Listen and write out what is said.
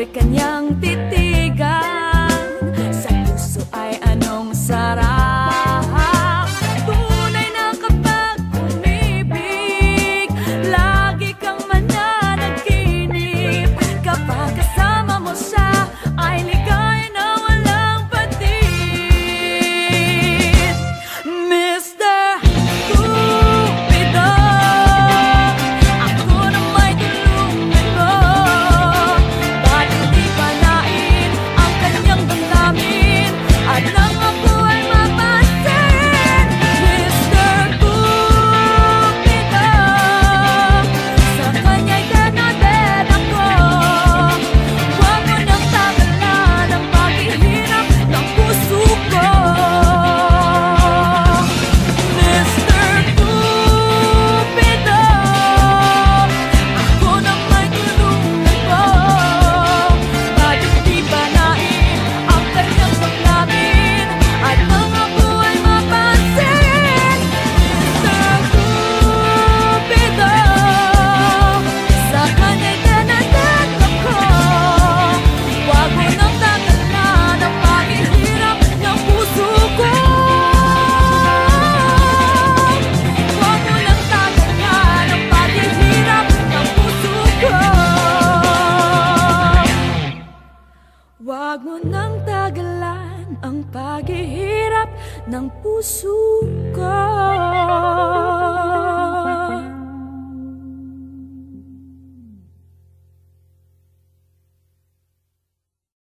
ako'y kanyang titigan. Sa puso ay anong sarap. Tunay na kapag umibig, lagi kang mananaginip. Kapag kasama mo siya, ay ligaya na walang patid. Mr. Cupido, ako na may tulungan mo. Bakit di panain ang kanyang damdamin at nang ako ay mapansin? Mr. Cupido, sa kanya'y dead ako. Huwag mo nang tagalan ang paghihirap ng puso ko. Mr. Cupido, ako na may tulungan mo. Bakit di panain ang kanyang damdamin at nang ako ay mapansin? Mr. Cupido, sa kanya'y dead ako. Huwag mo nang tagalan ang paghihirap ng puso ko. Huwag mo nang tagalan ang paghihirap ng puso ko. Huwag mo nang tagalan ang paghihirap ng puso ko.